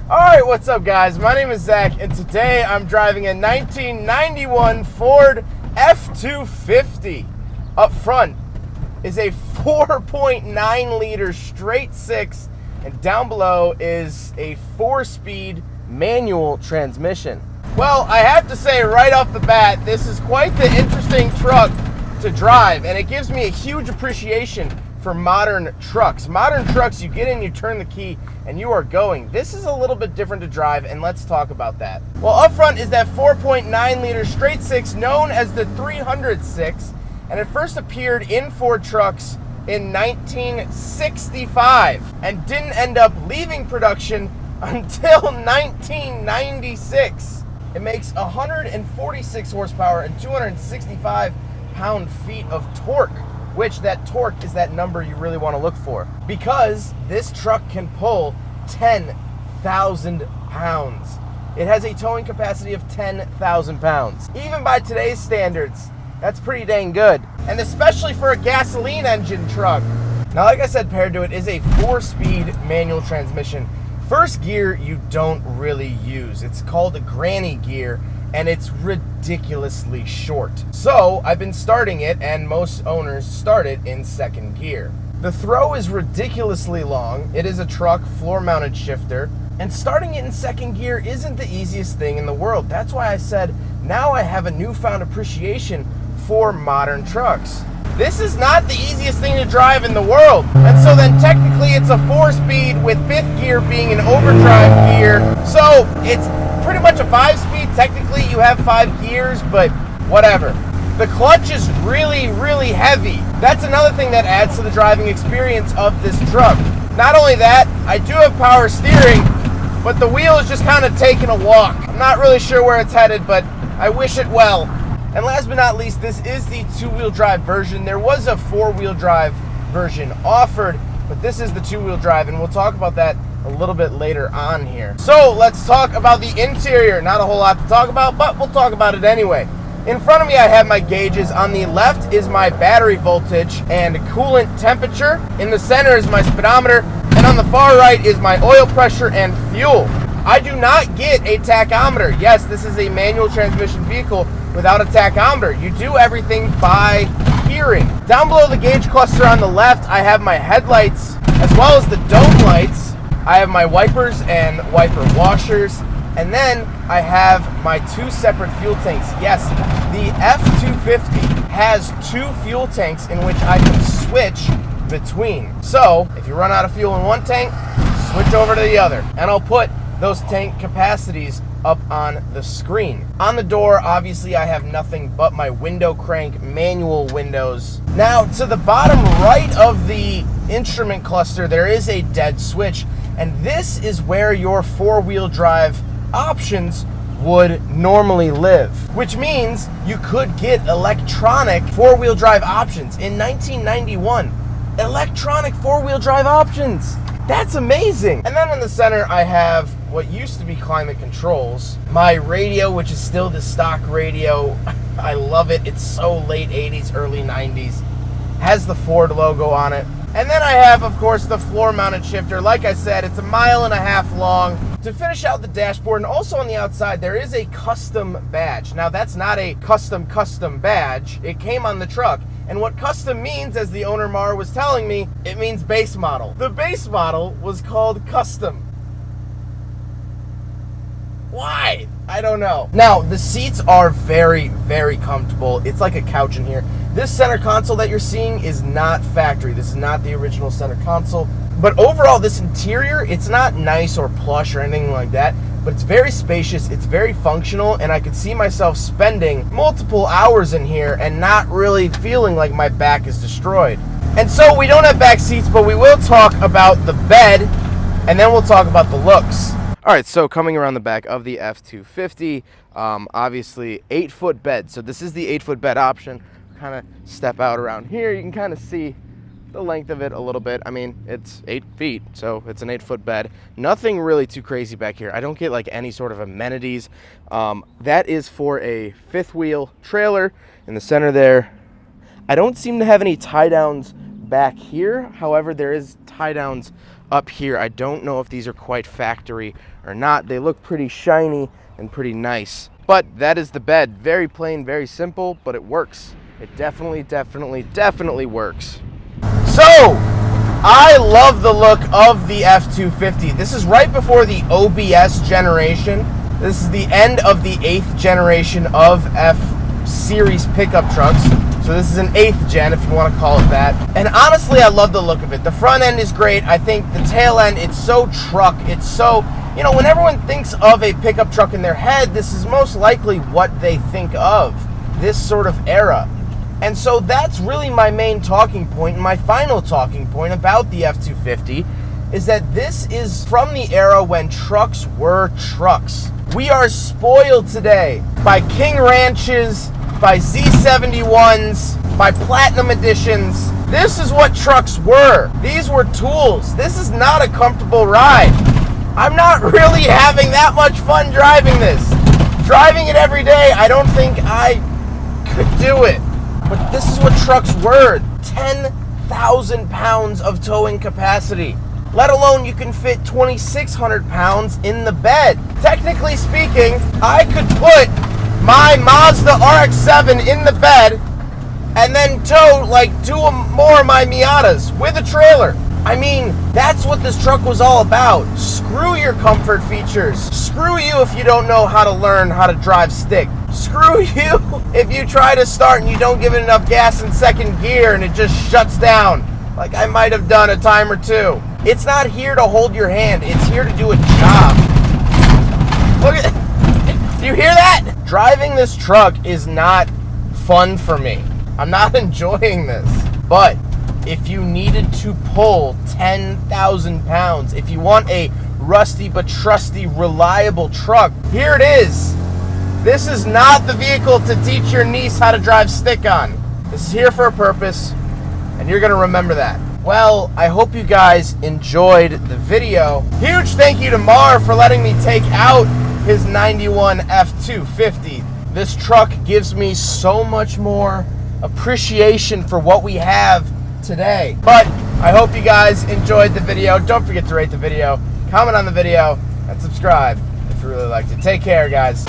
Alright, what's up guys? My name is Zach and today I'm driving a 1991 Ford F-250. Up front is a 4.9 liter straight six and down below is a 4-speed manual transmission. Well, I have to say right off the bat, this is quite the interesting truck to drive, and it gives me a huge appreciation for modern trucks. Modern trucks, you get in, you turn the key, and you are going. This is a little bit different to drive, and let's talk about that. Well, up front is that 4.9 liter straight six known as the 306, and it first appeared in Ford trucks in 1965 and didn't end up leaving production until 1996. It makes 146 horsepower and 265 pound-feet of torque, which that torque is that number you really want to look for, because this truck can pull 10,000 pounds. It has a towing capacity of 10,000 pounds. Even by today's standards, that's pretty dang good, and especially for a gasoline engine truck. Now, like I said, paired to it is a 4-speed manual transmission. First gear you don't really use. It's called a granny gear, and it's ridiculously short. So I've been starting it, and most owners start it in second gear. The throw is ridiculously long. It is a truck floor-mounted shifter, and starting it in second gear isn't the easiest thing in the world. That's why I said now I have a newfound appreciation for modern trucks. This is not the easiest thing to drive in the world. And so then technically it's a 4-speed with 5th gear being an overdrive gear. So it's pretty much a 5-speed. Technically you have 5 gears, but whatever. The clutch is really, really heavy. That's another thing that adds to the driving experience of this truck. Not only that, I do have power steering, but the wheel is just kind of taking a walk. I'm not really sure where it's headed, but I wish it well. And last but not least, this is the 2-wheel drive version. There was a 4-wheel drive version offered, but this is the 2-wheel drive, and we'll talk about that a little bit later on here. So let's talk about the interior. Not a whole lot to talk about, but we'll talk about it anyway. In front of me, I have my gauges. On the left is my battery voltage and coolant temperature. In the center is my speedometer, and on the far right is my oil pressure and fuel. I do not get a tachometer. Yes, this is a manual transmission vehicle without a tachometer. You do everything by hearing. Down below the gauge cluster on the left, I have my headlights as well as the dome lights. I have my wipers and wiper washers, and then I have my 2 separate fuel tanks. Yes, the F-250 has 2 fuel tanks in which I can switch between. So if you run out of fuel in one tank, switch over to the other, and I'll put those tank capacities up on the screen. On the door, obviously, I have nothing but my window crank manual windows. Now, to the bottom right of the instrument cluster, there is a dead switch, and this is where your 4-wheel drive options would normally live, which means you could get electronic 4-wheel drive options. In 1991, electronic 4-wheel drive options. That's amazing. And then in the center, I have what used to be climate controls. My radio, which is still the stock radio. I love it. It's so late 80s, early 90s. Has the Ford logo on it. And then I have, of course, the floor-mounted shifter. Like I said, it's 1.5 miles long. To finish out the dashboard, and also on the outside, there is a custom badge. Now, that's not a custom badge. It came on the truck. And what custom means, as the owner Mar was telling me, it means base model. The base model was called custom. Why? I don't know. Now, the seats are very, very comfortable. It's like a couch in here. This center console that you're seeing is not factory. This is not the original center console. But overall, this interior, it's not nice or plush or anything like that, but it's very spacious, it's very functional, and I could see myself spending multiple hours in here and not really feeling like my back is destroyed. And so we don't have back seats, but we will talk about the bed, and then we'll talk about the looks. All right, so coming around the back of the F-250, obviously 8-foot bed. So this is the 8-foot bed option. Kind of step out around here, you can kind of see the length of it a little bit. I mean, it's 8 feet, so it's an 8-foot bed. Nothing really too crazy back here. I don't get like any sort of amenities. That is for a 5th wheel trailer in the center there. I don't seem to have any tie downs back here. However, there is tie downs up here. I don't know if these are quite factory or not. They look pretty shiny and pretty nice. But that is the bed. Very plain, very simple, but it works. It definitely works. So, I love the look of the F-250. This is right before the OBS generation. This is the end of the 8th generation of F-Series pickup trucks. So this is an 8th gen, if you want to call it that. And honestly, I love the look of it. The front end is great. I think the tail end, it's so truck. It's so, you know, when everyone thinks of a pickup truck in their head, this is most likely what they think of, this sort of era. And so that's really my main talking point, and my final talking point about the F-250 is that this is from the era when trucks were trucks. We are spoiled today by King Ranches, by Z71s, by Platinum Editions. This is what trucks were. These were tools. This is not a comfortable ride. I'm not really having that much fun driving this. Driving it every day, I don't think I could do it. But this is what trucks were. 10,000 pounds of towing capacity. Let alone you can fit 2,600 pounds in the bed. Technically speaking, I could put my Mazda RX-7 in the bed and then tow like 2 more of my Miatas with a trailer. I mean, that's what this truck was all about. Screw your comfort features. Screw you if you don't know how to learn how to drive stick. Screw you if you try to start and you don't give it enough gas in second gear and it just shuts down, like I might have done a time or two. It's not here to hold your hand. It's here to do a job. Look at, do you hear that? Driving this truck is not fun for me. I'm not enjoying this. But if you needed to pull 10,000 pounds, if you want a rusty but trusty, reliable truck, here it is. This is not the vehicle to teach your niece how to drive stick on. This is here for a purpose, and you're gonna remember that. Well, I hope you guys enjoyed the video. Huge thank you to Mar for letting me take out his 91 F-250. This truck gives me so much more appreciation for what we have today. But I hope you guys enjoyed the video. Don't forget to rate the video, comment on the video, and subscribe if you really liked it. Take care, guys.